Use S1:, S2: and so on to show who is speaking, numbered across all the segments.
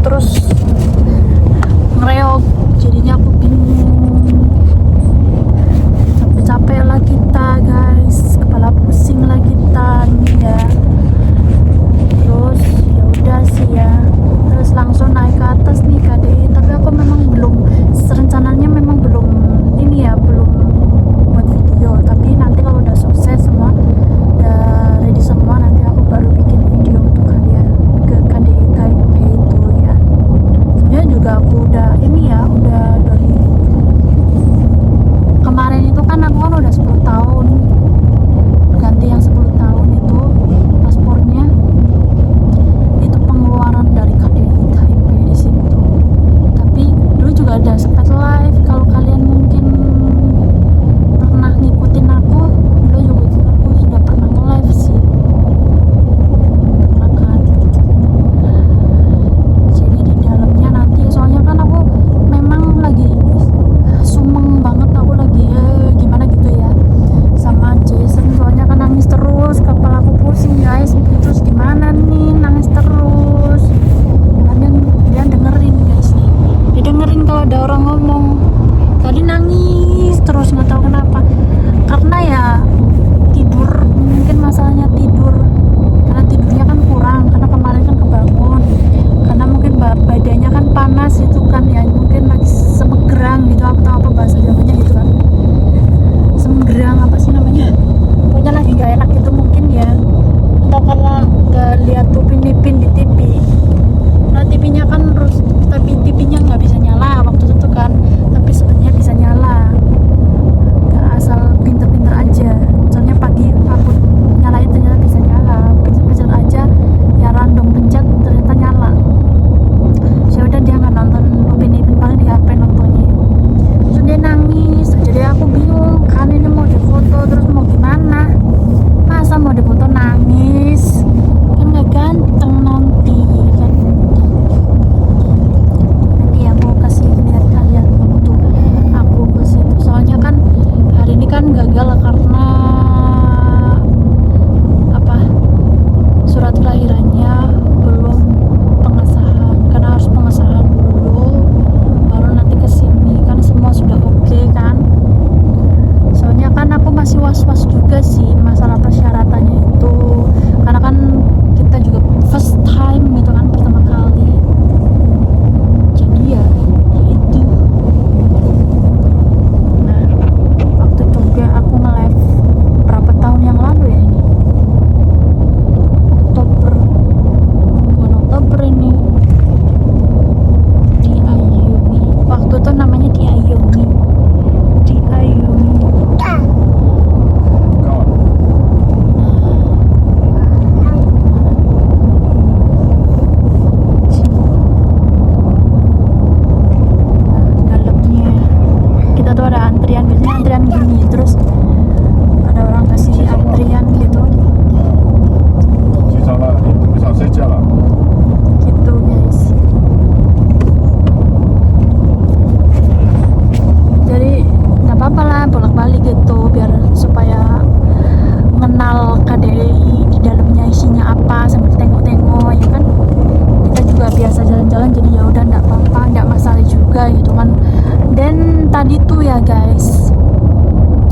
S1: terus ngereok, jadinya aku bingung. Capek lah kita guys, kepala pusing lah kita nih ya. Terus ya udah sih ya, terus langsung naik ke atas nih KDI. Tapi aku memang belum, rencananya memang belum ini ya, belum buat video. Tapi nanti kalau udah sukses semua, udah ready semua, nanti aku baru bikin video untuk kalian ke KDI Taipei itu ya. Sebenarnya juga aku udah ini ya, udah dari kemarin itu kan aku kan udah 10 tahun ganti yang 10 tahun itu paspornya, itu pengeluaran dari KDI Taipei di situ. Tapi dulu juga ada sempat live, kalau kalian mungkin pernah ngikutin aku dulu juga, aku sudah pernah live sih, pernah kan. Jadi di dalamnya nanti, soalnya kan aku memang lagi sumeng banget, aku lagi gimana gitu ya sama Jason, soalnya kan nangis terus, kepala aku pusing guys. Terus gimana nih nangis terus, kalian dengerin guys nih, didengerin kalau ada orang ngomong tadi nangis terus, nggak tahu kenapa, karena ya tidur, mungkin masalahnya tidur, karena tidurnya kan kurang, karena kemarin kan kebangun, karena mungkin badannya kan panas itu kan ya, mungkin lagi semegerang gitu, aku tahu apa bahasa Jawanya gitu kan, semegerang apa sih namanya, pokoknya lagi gak enak gitu mungkin ya, atau karena gak lihat Upin Ipin di TV. Nah TV-nya kan terus, tapi TV-nya nggak bisa nyala waktu itu kan, tapi sebenarnya bisa nyala, gak asal pinter-pinter aja. Soalnya pagi aku nyalain ternyata bisa nyala, pencet-pencet aja ya, random pencet ternyata nyala. Ya udah, dia nggak nonton Upin Ipin, paling di HP nontonnya. Terus dia nangis, jadi aku bingung kan, ini mau difoto terus mau gimana, masa mau difoto nangis, kan nggak ganteng nanti kan. Nanti aku kasih lihat kalian waktu aku ke situ, soalnya kan hari ini kan gagal karena apa, surat kelahirannya belum pengesahan, karena harus pengesahan dulu baru nanti kesini, kan semua sudah oke kan. Soalnya kan aku masih was-was juga sih masalah persyaratannya itu, karena kan kita juga first time gitu kan, pertama kali. Jadi ya itu. Nah waktu juga aku nge-live berapa tahun yang lalu ya, ini Oktober, bukan Oktober ini, di Ayumi, waktu itu namanya di Ayumi, di Ayumi. Dalamnya kita tuh ada antrian, biasanya antrian gini, terus ada orang kasih antrian gitu,
S2: 洗澡了，你不想睡觉了？
S1: gitu guys. Jadi nggak apa-apa lah bolak-balik gitu, biar supaya mengenal KDI di dalamnya isinya apa, sambil tengok-tengok ya kan. Kita juga biasa jalan-jalan, jadi ya udah nggak apa-apa, nggak masalah juga gitu kan. Dan tadi tuh ya guys,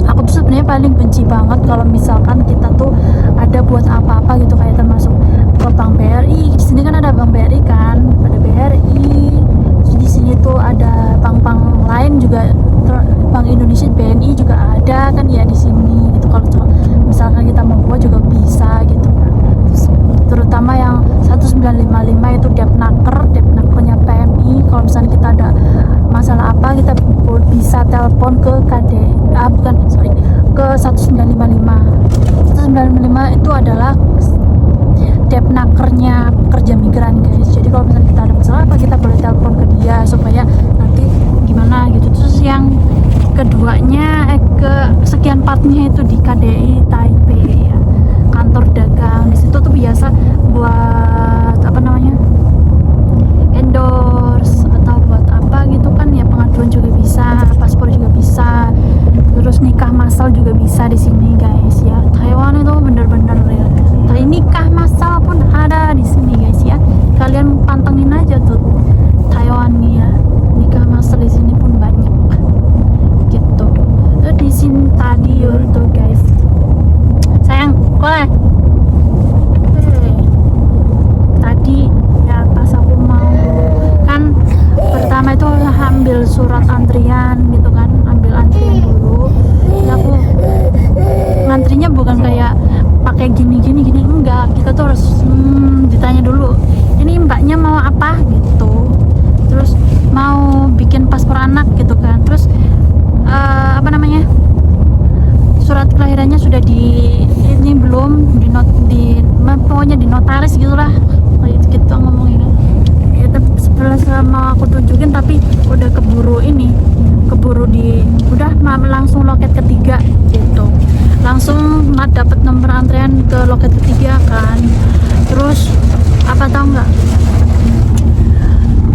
S1: aku tuh sebenarnya paling benci banget kalau misalkan kita tuh ada buat apa-apa gitu, kayak termasuk ke Bank BRI. Di sini kan ada Bank BRI kan, ada BRI. Terus di sini tuh ada bank-bank lain juga, Bank Indonesia, BNI juga ada kan ya di sini gitu. Kalau misalkan kita mau buat juga bisa gitu kan. Terus, terutama yang 1955 itu Depnakernya PMI. Kalau misalnya kita ada masalah apa, kita bisa telepon ke ke 1955. 1955 itu adalah Depnakernya pekerja migran guys. Jadi kalau misalnya kita ada masalah apa, kita boleh telepon ke dia supaya nanti gimana gitu. Terus yang keduanya ke sekian partnya itu di KDI Taipei ya, kantor dagang. Di situ tuh biasa buat apa namanya, endorse atau buat apa gitu kan ya, pengaduan juga bisa, paspor juga bisa, terus nikah massal juga bisa di sini guys ya. Taiwan itu bener-bener ya, nikah massal pun ada di sini guys ya. Kalian pantengin aja tuh bikin paspor anak gitu kan. Terus apa namanya, surat kelahirannya sudah ini belum pokoknya di notaris gitulah gitu ngomongnya kan. Ya tapi selama aku tunjukin tapi udah keburu udah langsung loket ketiga gitu, langsung dapet nomor antrean ke loket ketiga kan. Terus apa tau nggak,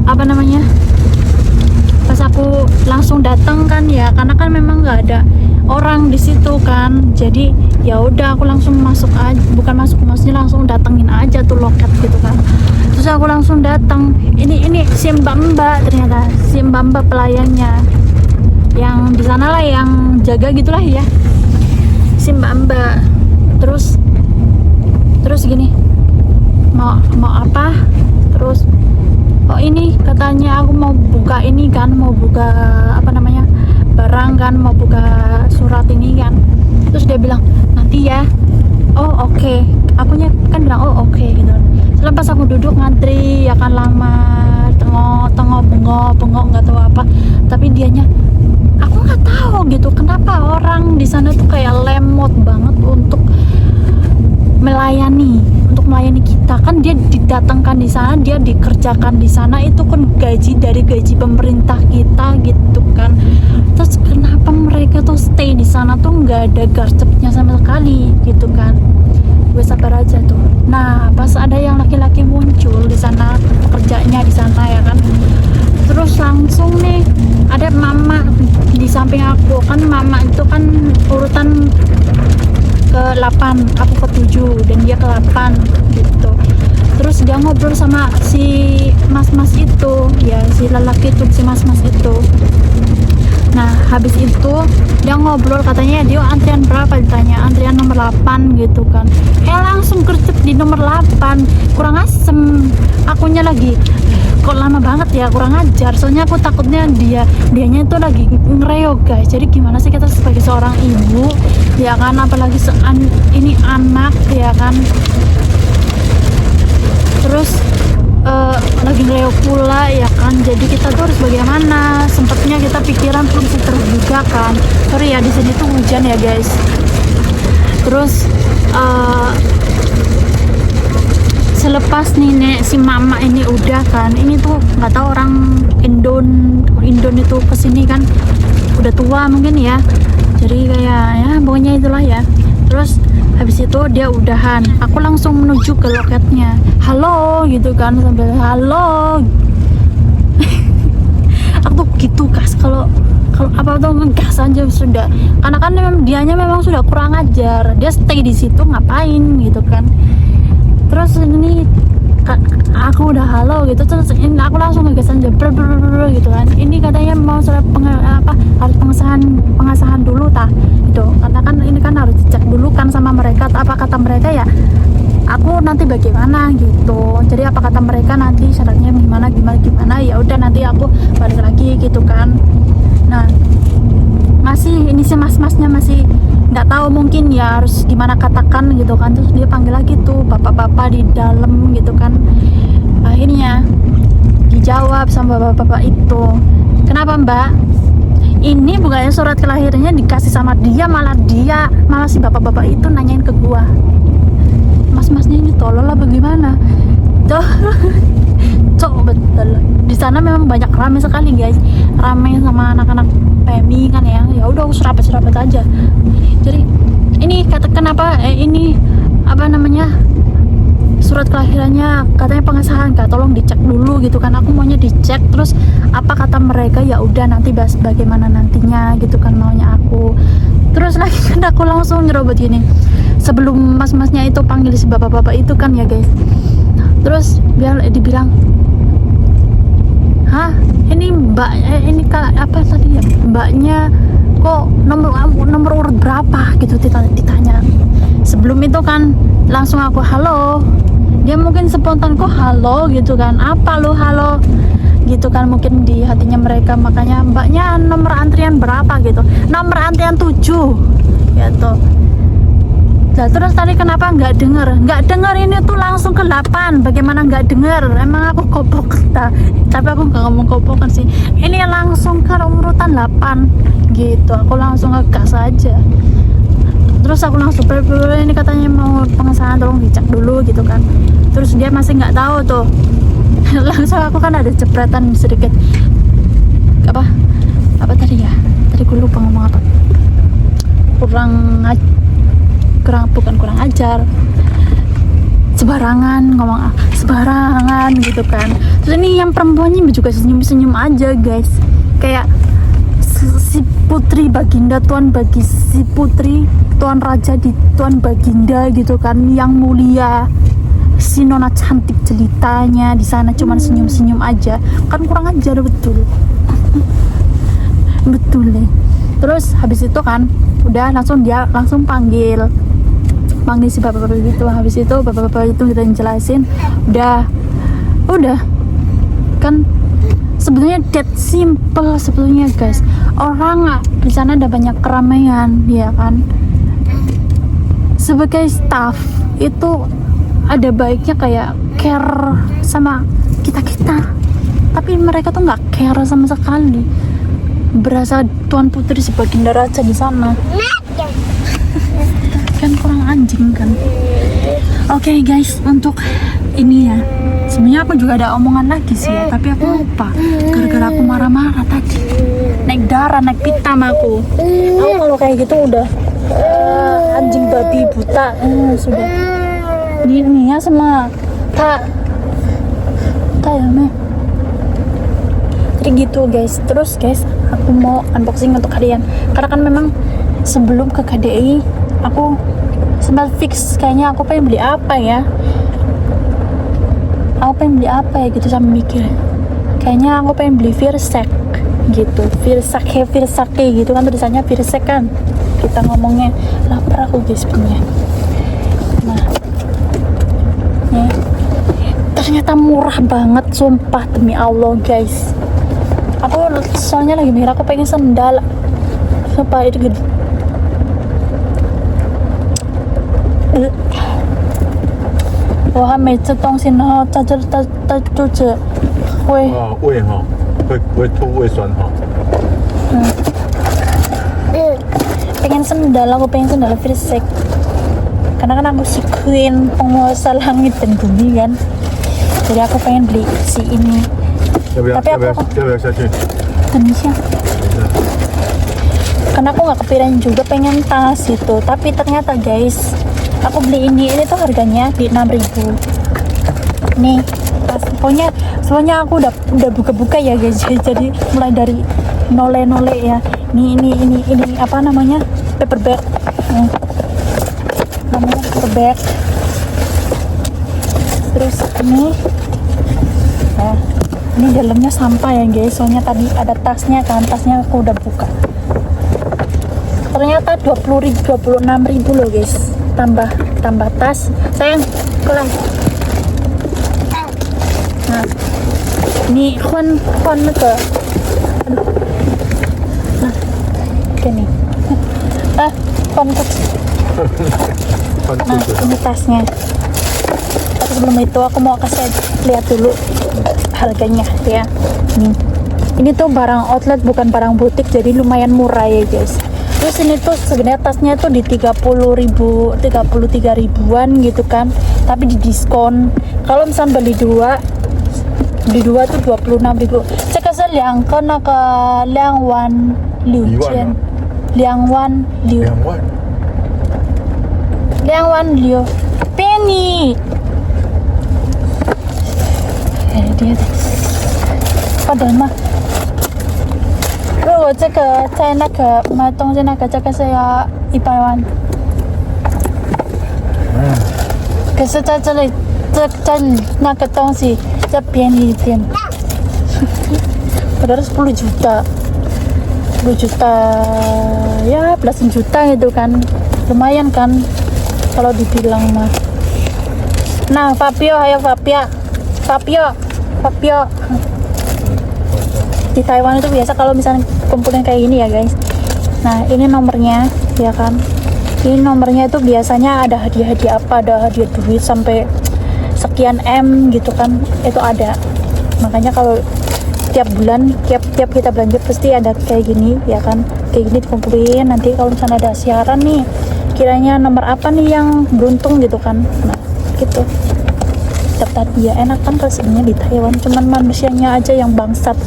S1: apa namanya, pas aku langsung datang kan ya, karena kan memang nggak ada orang di situ kan, jadi ya udah aku langsung masuk aja, bukan masuk, maksudnya langsung datengin aja tuh loket gitu kan. Terus aku langsung datang, ini si mbak ternyata si mbak pelayannya yang di sana lah, yang jaga gitulah ya, si mbak. Terus gini, mau apa, terus oh ini katanya aku mau buka ini kan, mau buka apa namanya, barang kan, mau buka surat ini kan. Terus dia bilang nanti ya. Oh oke. Akunya kan bilang oh oke gitu. Setelah pas aku duduk ngantri ya kan, lama, tengok bengok nggak tahu apa, tapi dianya aku nggak tahu gitu kenapa orang di sana tuh kayak lemot banget untuk melayani kita kan. Dia didatangkan di sana, dia dikerjakan di sana, itu kan dari gaji pemerintah kita gitu kan. Terus kenapa mereka tuh stay di sana tuh nggak ada garcepnya sama sekali gitu kan. Gue sabar aja tuh. Nah pas ada yang laki-laki muncul di sana, pekerjanya di sana ya kan, terus langsung nih ada mama di samping aku kan. Mama itu kan urutan ke-8, aku ke-7 dan dia ke-8 gitu. Terus dia ngobrol sama si mas-mas itu ya, si lelaki itu, si mas-mas itu. Nah habis itu dia ngobrol, katanya dia antrian berapa, ditanya antrian nomor 8 gitu kan. Langsung gercep di nomor 8, kurang asem. Akunya lagi kok lama banget ya, kurang ajar. Soalnya aku takutnya dianya itu lagi ngereog guys. Jadi gimana sih kita sebagai seorang ibu ya kan, apalagi ini anak ya kan. Terus lagi ngereog pula ya kan, jadi kita tuh harus bagaimana. Sempatnya kita pikiran pun terbuka kan. Sorry ya, di sini tuh hujan ya guys. Terus selepas nih si mama ini udah kan, ini tuh nggak tahu orang Indon itu kesini kan udah tua mungkin ya, jadi kayak ya pokoknya itulah ya. Terus habis itu dia udahan, aku langsung menuju ke loketnya, halo gitu kan, sambil halo. Aku tuh gitu guys, kalau apa tuh ngegas aja sudah, karena kan dianya memang sudah kurang ajar, dia stay di situ ngapain gitu kan. Terus ini aku udah halo gitu, terus ini aku langsung ngegas aja gitu kan. Ini katanya mau surat harus pengesahan dulu tah gitu, karena kan ini kan harus dicek dulu kan sama mereka, apa kata mereka ya aku nanti bagaimana gitu. Jadi apa kata mereka nanti syaratnya gimana, ya udah nanti aku balik lagi gitu kan. Nah masih ini sih mas-masnya masih nggak tahu, mungkin ya harus gimana katakan gitu kan. Terus dia panggil lagi tuh bapak-bapak di dalam gitu kan. Akhirnya dijawab sama bapak-bapak itu, kenapa mbak, ini bukannya surat kelahirannya dikasih sama dia, malah si bapak-bapak itu nanyain ke gua, mas-masnya ini tolol lah bagaimana tuh. Cok betul, di sana memang banyak rame sekali guys, rame sama anak-anak PMI kan ya. Ya udah aku serapet aja. Jadi ini kenapa ini apa namanya, surat kelahirannya katanya pengesahan kak, tolong dicek dulu gitu kan. Aku maunya dicek, terus apa kata mereka ya udah nanti bahas bagaimana nantinya gitu kan maunya aku. Terus lagi kan aku langsung nyerobot gini sebelum mas-masnya itu panggil si bapak-bapak itu kan ya guys. Terus dibilang, hah ini mbak ini apa tadi ya, mbaknya kok nomor urut berapa gitu ditanya. Sebelum itu kan langsung aku halo, dia mungkin spontan kok halo gitu kan, apa lu halo gitu kan, mungkin di hatinya mereka. Makanya mbaknya nomor antrian berapa gitu, nomor antrian 7 gitu. Nah terus tadi kenapa nggak denger? Nggak denger ini tuh langsung ke 8. Bagaimana nggak denger? Emang aku kopok tapi aku nggak ngomong kopokan sih. Ini langsung ke urutan 8 gitu. Aku langsung ngegas aja. Terus aku langsung ini katanya mau pengesahan, tolong dicek dulu gitu kan. Terus dia masih nggak tahu tuh. Langsung aku kan ada jepretan sedikit apa tadi ya? Tadi gue lupa ngomong apa. Kurang ajar, sembarangan gitu kan. Terus ini yang perempuannya juga senyum aja guys, kayak si putri baginda, tuan raja di tuan baginda gitu kan, yang mulia, si nona cantik jelitanya di sana cuman senyum aja kan, kurang ajar betul. Betul deh. Terus habis itu kan udah dia langsung panggil si bapak-bapak gitu. Habis itu bapak-bapak itu kita jelasin, udah kan sebetulnya dead simple sebetulnya guys. Orang di sana ada banyak keramaian ya kan. Sebagai staff itu ada baiknya kayak care sama kita, tapi mereka tuh nggak care sama sekali. Berasa tuan putri sebagai raja di sana. Kan kurang anjing kan. Oke guys, untuk ini ya, sebenarnya aku juga ada omongan lagi sih ya, tapi aku lupa gara-gara aku marah-marah tadi, naik darah, naik pitam aku kalau kayak gitu udah anjing babi buta. Sudah ini ya sama tak ya meh. Jadi gitu guys. Terus guys, aku mau unboxing untuk kalian karena kan memang sebelum ke KDI aku sempat fix kayaknya aku pengen beli apa ya gitu, sambil mikir kayaknya aku pengen beli Virsek gitu, Virsake gitu kan tulisannya, Virsek kan kita ngomongnya. Lapar aku guys sebenarnya. Nah nih, ternyata murah banget sumpah demi Allah guys. Aku soalnya lagi mikir aku pengen sendal sumpah itu gede. Wah, 每次东西然后在这肚子会
S2: 胃哈会吐胃酸哈。
S1: pengen sendal Virsek karena kan aku si queen penguasa langit dan bumi kan, jadi aku pengen beli si ini. Tapi aku Indonesia karena aku nggak kepikiran juga pengen tas itu. Tapi ternyata guys, aku beli ini tuh harganya di 6.000 nih tas. Pokoknya aku udah buka-buka ya guys, jadi mulai dari nole ya. Ini apa namanya, paper bag, namanya paper bag. Terus ini ini dalamnya sampah ya guys, soalnya tadi ada tasnya kan, tasnya aku udah buka. Ternyata 26.000 loh guys, tambah tas. Sayang kelas. Nah ini Juan ke nah gini Juan ke nah ini tasnya. Tapi sebelum itu aku mau kasih lihat dulu harganya ya. Ini tuh barang outlet bukan barang butik, jadi lumayan murah ya guys. Terus ini tuh sebenarnya tasnya tuh di 33 ribuan gitu kan, tapi di diskon. Kalau misalnya beli dua tuh 26.000.这个是2个那个2万6千2万6便宜。dia padahal mah 如果这个在那个买东西那个这个是要100万，可是在这里在那个东西再便宜一点padahal 10 juta ya, belasan juta gitu kan, lumayan kan kalau dibilang mah. Nah Fabio, ayo Fabio di Taiwan itu biasa kalau misalnya kumpulin kayak gini ya guys. Nah ini nomornya ya kan, Ini nomornya itu biasanya ada hadiah-hadiah apa, ada hadiah duit sampai sekian M gitu kan, itu ada. Makanya kalau tiap bulan, tiap kita belanja pasti ada kayak gini ya kan, kayak gini dikumpulin. Nanti kalau misalnya ada siaran nih, kiranya nomor apa nih yang beruntung gitu kan, nah gitu dapat hadiah. Enak kan kalau sebenarnya di Taiwan, cuman manusianya aja yang bangsat,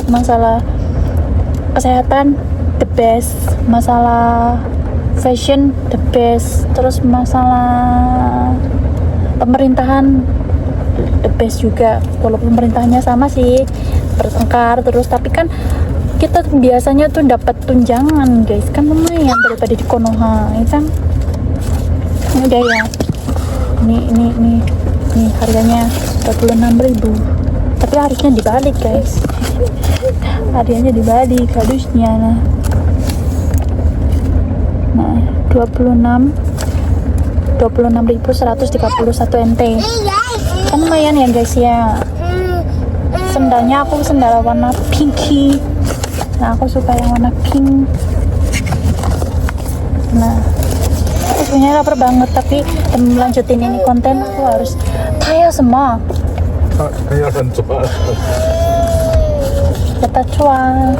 S1: masalah kesehatan the best, masalah fashion the best, terus masalah pemerintahan the best juga. Walaupun pemerintahnya sama sih, bertengkar terus, tapi kan kita biasanya tuh dapat tunjangan guys, kan lumayan daripada di Konoha ya kan. Ini udah ya, ini harganya 26.000, tapi harusnya dibalik guys. Harganya dibalik harusnya. Nah 26.131 NT kan lumayan ya guys ya. Sendalnya aku sendal warna pinky, nah aku suka yang warna pink. Nah aku sebenarnya lapar banget, tapi demi lanjutin ini konten aku harus kaya semua.
S2: Kayak kan coba.
S1: Kata cuan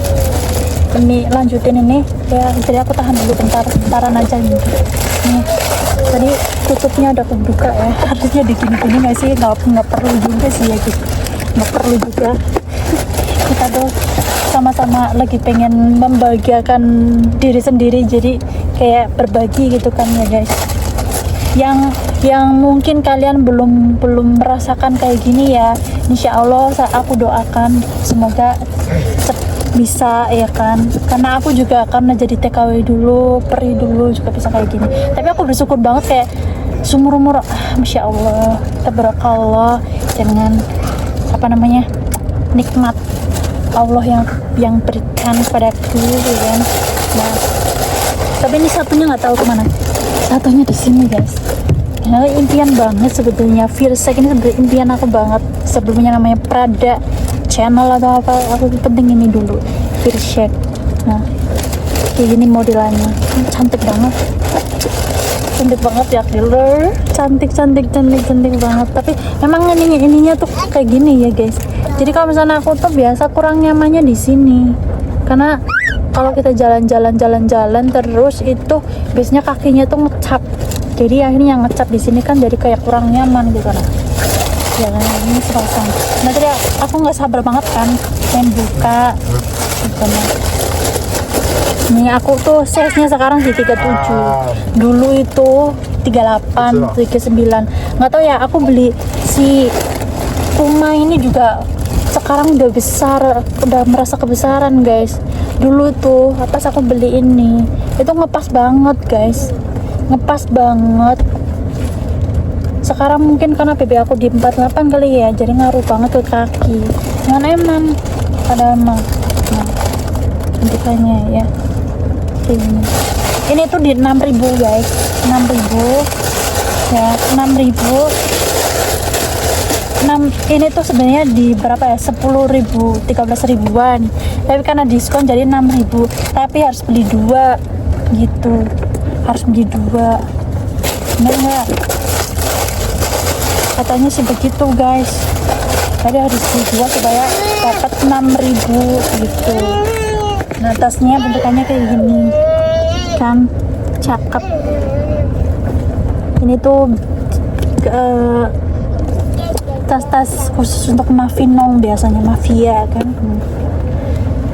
S1: demi lanjutin ini ya, jadi aku tahan dulu bentaran aja nih. Nih tadi tutupnya udah kebuka ya, harusnya digini-gini nggak sih, nggak perlu juga sih ya gitu, nggak perlu juga. Kita tuh sama-sama lagi pengen membahagiakan diri sendiri, jadi kayak berbagi gitu kan ya guys. Yang mungkin kalian belum merasakan kayak gini ya, insya Allah aku doakan semoga bisa ya kan, karena aku juga karena jadi TKW dulu, peri dulu juga bisa kayak gini. Tapi aku bersyukur banget kayak seumur-umur Masya Allah, tabarakallah, dengan apa namanya, nikmat Allah yang berikan padaku ya kan. Nah tapi ini satunya nggak tahu kemana, satunya di sini guys. Nah, impian banget sebetulnya, Firshake ini sebenarnya impian aku banget. Sebelumnya namanya Prada channel atau apa, aku penting ini dulu Firshake. Nah kayak gini modelannya, cantik banget ya killer, cantik banget. Tapi memang ininya tuh kayak gini ya guys. Jadi kalau misalnya aku tuh biasa kurang nyamannya di sini, karena kalau kita jalan terus itu biasanya kakinya tuh ngecap. Jadi akhirnya yang ngecap di sini kan jadi kayak kurang nyaman gitu kan. Ya kan, ini serasa. Nah tadi aku nggak sabar banget kan pengen buka gitu. Nih aku tuh size-nya sekarang di 37. Dulu itu 38, 39. Nggak tahu ya, aku beli si Puma ini juga sekarang udah besar, udah merasa kebesaran guys. Dulu tuh pas aku beli ini itu ngepas banget guys, ngepas banget. Sekarang mungkin karena BB aku di 48 kali ya, jadi ngaruh banget ke kaki. Jangan emang pada emang. Nah bentukannya ya kayak gini. Ini tuh di 6.000 guys, 6.000 ya, 6.000. Ini tuh sebenarnya di berapa ya, 10.000, 13.000-an, tapi karena diskon jadi 6.000. Tapi harus beli 2 gitu, harus beli 2, bener nggak? Katanya sih begitu guys, jadi harus beli 2 supaya dapat 6.000 gitu. Nah tasnya bentukannya kayak gini kan, cakep. Ini tuh tas-tas khusus untuk mafinong, biasanya mafia kan.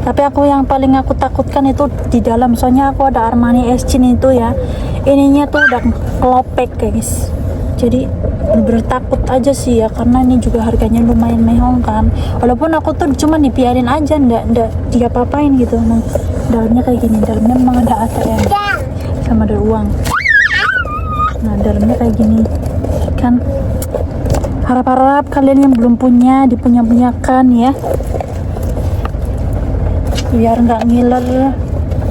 S1: Tapi aku yang paling aku takutkan itu di dalam, soalnya aku ada Armani Exchange itu ya, ininya tuh udah kelopek guys. Jadi bener-bener takut aja sih ya, karena ini juga harganya lumayan mehong kan. Walaupun aku tuh cuma dibiarin aja, ndak dia apa-apain gitu. Nah dalamnya kayak gini, dalamnya memang ada ATM sama ada uang. Nah dalamnya kayak gini kan. Harap-harap kalian yang belum punya dipunya-punyakan ya, biar nggak ngiler,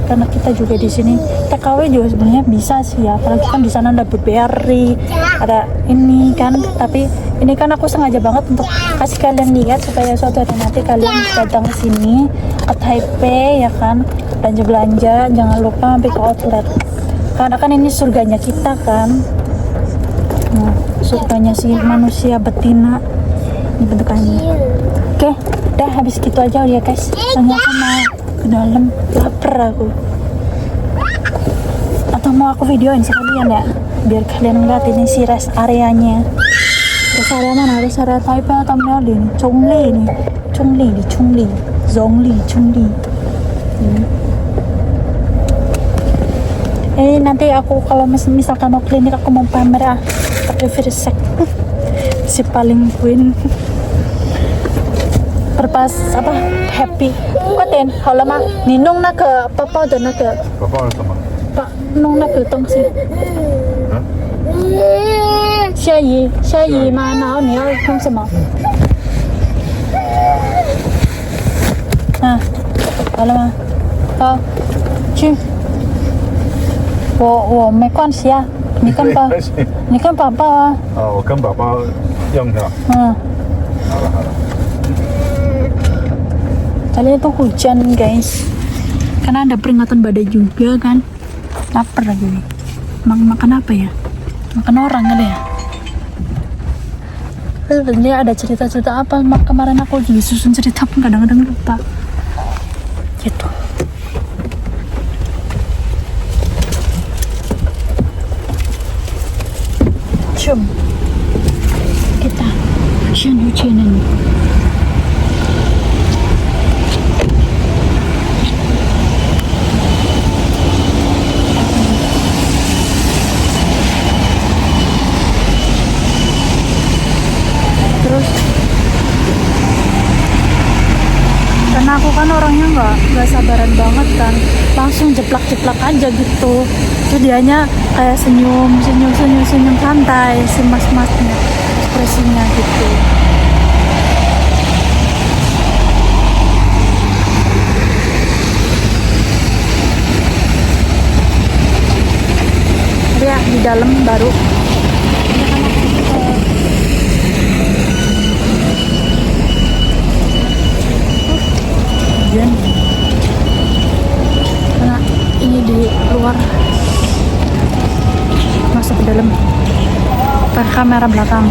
S1: karena kita juga di sini TKW juga sebenarnya bisa sih ya, apalagi kan di sana ada blueberry, ada ini kan. Tapi ini kan aku sengaja banget untuk kasih kalian lihat supaya suatu hari nanti kalian datang ke sini ke Taipei ya kan, belanja jangan lupa mampir ke outlet karena kan ini surganya kita kan. Nah, surganya si manusia betina ini bentukannya. Oke, udah habis gitu aja ya guys, soalnya aku mau ke dalam, lapar aku. Atau mau aku videoin sekalian ya, biar kalian ngeliat ini si rest areanya. Rest area mana? Rest area Taipei atau Miaoli nih? Chongli. Nanti aku kalau misalkan mau klinik aku mau pamer pakai Versek si paling queen berpas apa happy. Có tiền好了吗？你弄那个包包的那个
S2: 宝宝是什么？
S1: 弄那个东西。下雨吗？然后你要弄什么？好了吗？好，去。我没关系啊，你跟宝宝啊。
S2: 我跟宝宝用是吧？好了。
S1: Tadi itu hujan guys, karena ada peringatan badai juga kan. Lapar lagi nih. Makan apa ya? Makan orang kali ya. Sebenarnya ada cerita-cerita apa? Kemarin aku juga susun cerita pun kadang-kadang lupa. Gitu. Jom kita hujan-hujanan. Terus karena aku kan orangnya nggak sabaran banget kan, langsung jeplak aja gitu. Itu dianya kayak senyum santai, si mas-masnya ekspresinya gitu. Ya di dalam baru hujan karena ini di luar, masuk ke dalam pakai kamera belakang.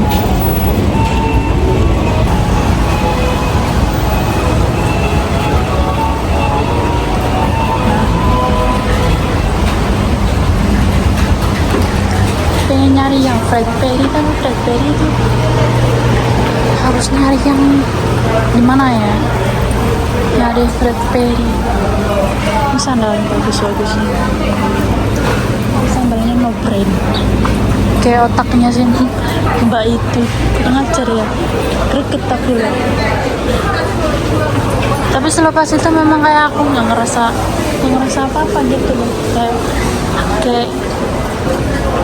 S1: Pengen nyari yang Fredberry, kan Fredberry itu harus nyari yang di mana ya? Nyari Fredberry. Ini sandalnya bagus nih. Sandalnya no brand. Kayak otaknya sih mbak itu kurang ajar ya, greget aku ya. Tapi selepas itu memang kayak aku nggak ngerasa apa-apa gitu loh, kayak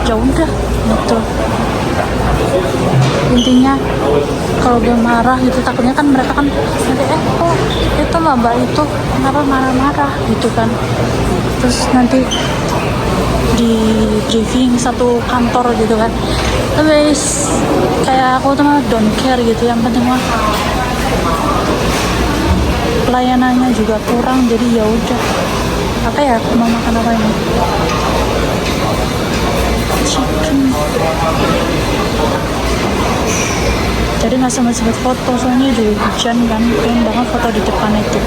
S1: ya udah gitu. Intinya kalau dia marah gitu, takutnya kan mereka kan nanti itu mbak itu kenapa marah-marah gitu kan, terus nanti di briefing satu kantor gitu kan. Tapi kayak aku tuh mah don't care gitu, yang penting mah pelayanannya juga kurang, jadi ya udah. Apa ya, aku mau makan apa ini? Chicken. Jadi nggak sempat foto, soalnya juga hujan kan, pengen banget foto di depan itu.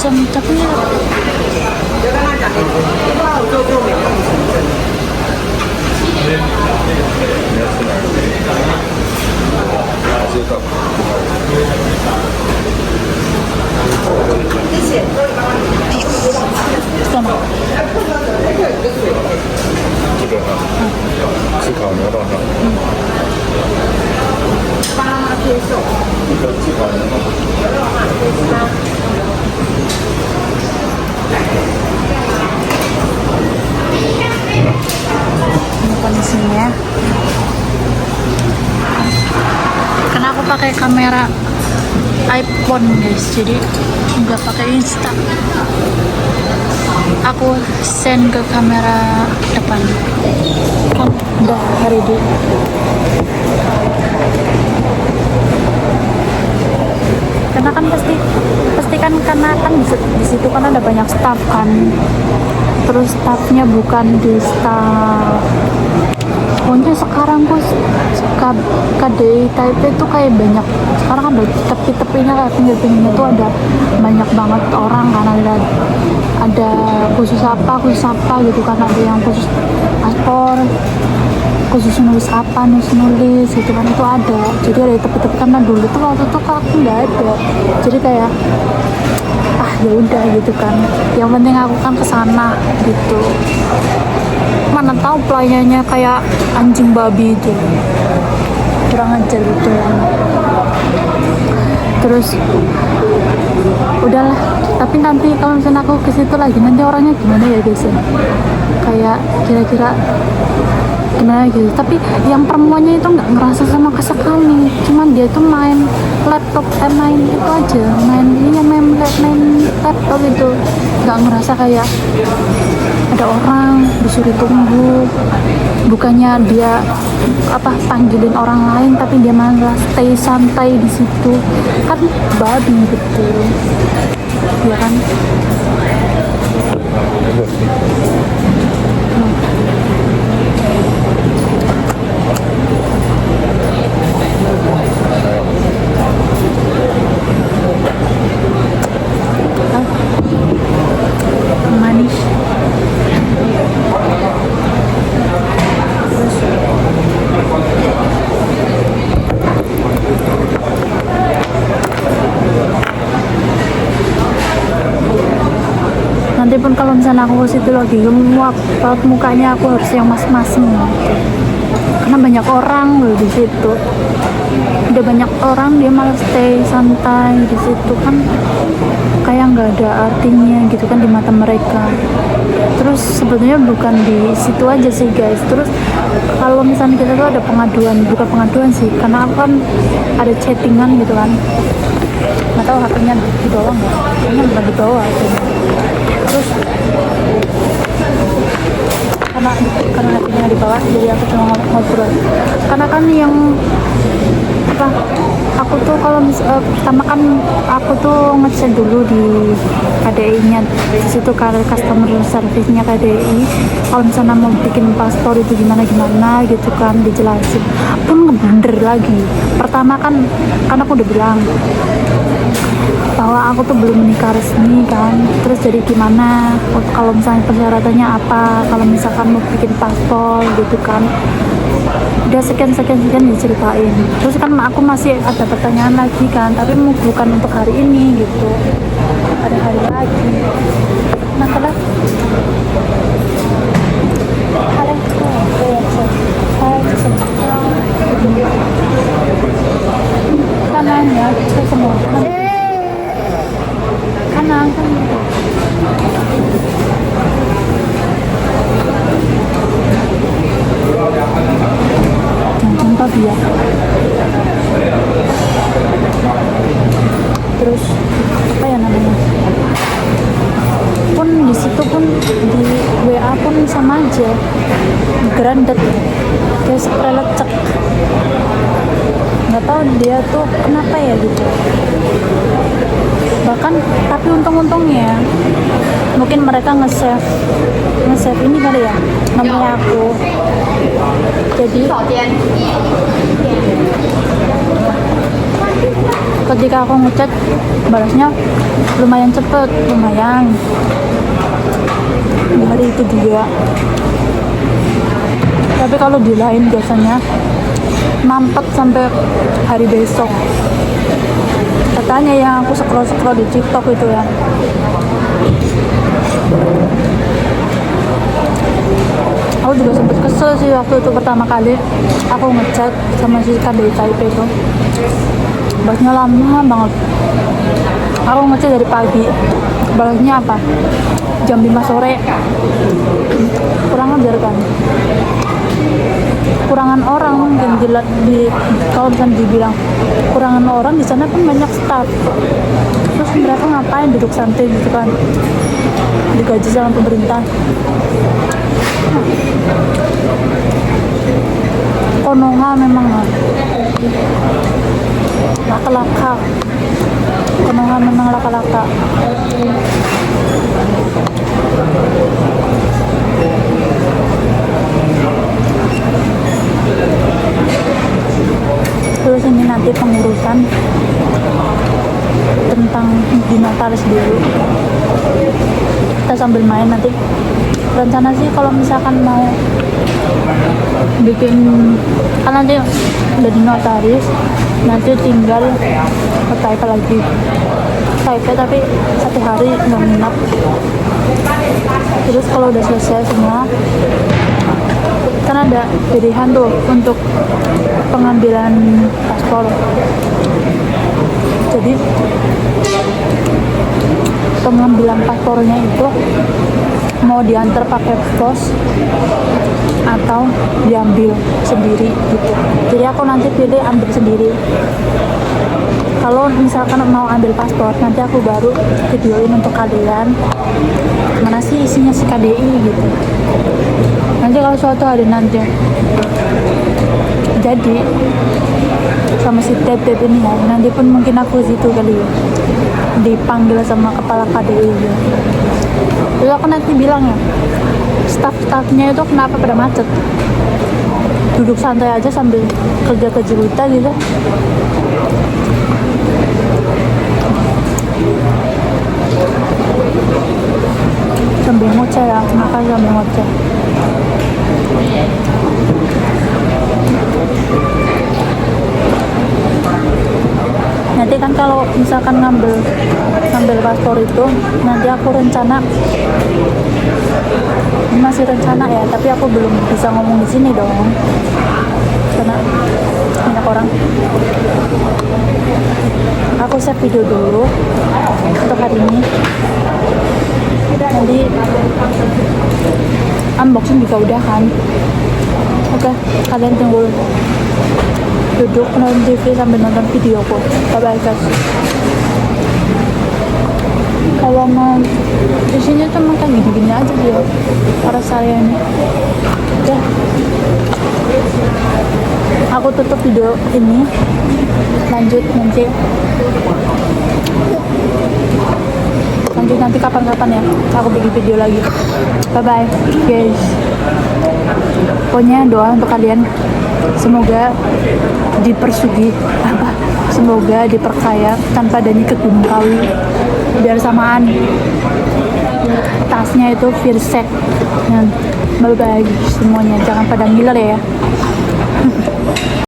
S1: Tapi sama
S2: 这个是烤牛肉哈。一个鸡烤牛肉。
S1: ini kondisinya. Karena aku pakai kamera iPhone guys, jadi nggak pakai Insta. Aku send ke kamera depan. Kan udah ready. Karena kan pasti kan karena kan di situ kan ada banyak staff kan. Terus staffnya bukan di staff. Pokoknya sekarang KDI Taipei itu kayak banyak. Sekarang kan tepi-tepinya kayak pinggir-pinggirnya tuh ada banyak banget orang kan, ada khusus apa gitu kan, ada yang khusus paspor, khusus nulis apa, nulis gitu kan, itu ada. Jadi ada tepi-tepi, karena dulu tuh waktu itu aku nggak ada, jadi kayak ya udah gitu kan, yang penting aku kan kesana gitu. Mana tahu pelayannya kayak anjing babi itu, kurang ajar gitu. Terus udahlah, tapi nanti kalau misalnya aku ke situ lagi, nanti orangnya gimana ya guys ya, kayak kira-kira gimana gitu. Tapi yang perempuannya itu nggak ngerasa sama sekali, cuman dia tuh main laptop, main itu aja, main laptop itu, nggak ngerasa kayak ada orang disuruh tunggu. Bukannya dia panggilin orang lain, tapi dia malah stay santai di situ, kan babi betul ya kan. Manis. Nanti pun kalau misalnya aku ke situ lagi muak banget mukanya, aku harus yang masem-masem karena banyak orang loh di situ. Udah banyak orang, dia malah stay santai di situ kan, kayak nggak ada artinya gitu kan di mata mereka. Terus sebetulnya bukan di situ aja sih guys. Terus kalau misalnya kita tuh ada pengaduan, bukan pengaduan sih, karena aku kan ada chattingan gitu kan, nggak tahu HP-nya di bawah nggak, kayaknya bukan di bawah HP-nya. Terus karena HP-nya di bawah, jadi aku cuma ngobrol. Karena kan yang aku tuh kalau pertama kan aku tuh ngecek dulu di KDI-nya, di situ customer service-nya KDI, kalau misalnya mau bikin paspor itu gimana gitu kan, dijelasin. Pun ngeblunder lagi. Pertama kan aku udah bilang bahwa aku tuh belum menikah resmi kan, terus jadi gimana kalau misalnya persyaratannya apa, kalau misalkan mau bikin paspor gitu kan. Udah sekian diceritain. Terus kan aku masih ada pertanyaan lagi kan, tapi bukan untuk hari ini gitu, ada hari lagi. Nah kalau kanan ya, itu semua kanan kan gitu. Contoh dia. Terus apa ya namanya? Pun di situ pun di WA pun sama aja, grandet, kayak seprelecek. Nggak tahu dia tuh kenapa ya gitu. Bahkan tapi untung-untungnya mungkin mereka nge-save ini kali ya, nomornya aku. Jadi ketika aku ngechat, balasnya lumayan cepet, di hari itu juga. Tapi kalau di lain biasanya mampet sampai hari besok. Katanya yang aku scroll di TikTok itu ya. Aku juga sempet kesel sih waktu itu pertama kali aku ngechat sama si KDI Taipei itu. Balasnya lama banget. Aku ngechat dari pagi, balasnya apa? Jam 5 sore. Kurang ajar kan. kurangan orang mungkin kalau misalnya dibilang kurangan orang di sana kan banyak staff, terus mereka ngapain duduk santai gitu kan, digaji sama pemerintah. Konoha memang laka-laka, Konoha memang laka-laka. Terus ini nanti pengurusan tentang di notaris dulu, kita sambil main. Nanti rencana sih kalau misalkan mau bikin, kan nanti udah di notaris, nanti tinggal ke Taipei lagi, tapi 1 hari nggak nginap. Terus kalau udah selesai semua, kan ada pilihan tuh untuk pengambilan paspor. Jadi pengambilan paspornya itu mau diantar pakai pos atau diambil sendiri gitu. Jadi aku nanti pilih ambil sendiri. Kalau misalkan mau ambil paspor, nanti aku baru videoin untuk kalian mana sih isinya si KDI gitu. Nanti kalau suatu hari nanti jadi sama si Ted ini ya, nanti pun mungkin aku situ kali ya, dipanggil sama kepala KDI gitu. Terus aku nanti bilang ya, staff-staffnya itu kenapa pada macet, duduk santai aja sambil kerja kita gitu. Sambil ngoceh ya, makan sambil ngoceh. Nanti kan kalau misalkan ngambil paspor itu, nanti aku rencana, ini masih rencana ya, tapi aku belum bisa ngomong di sini dong karena banyak orang. Aku save video dulu untuk hari ini, nanti unboxing juga udah kan. Oke, kalian tunggu duduk nonton TV sambil nonton videoku. Bye bye guys. Kalau mau di sini tuh makan gini-gini aja dia para saya ini. Udah, aku tutup video ini, lanjut nanti kapan-kapan ya aku bikin video lagi. Bye bye guys. Pokoknya doa untuk kalian, semoga semoga diperkaya tanpa adanya ke Gunung Kawi, biar samaan tasnya itu Virsek. Bye bye semuanya, jangan pada ngiler ya.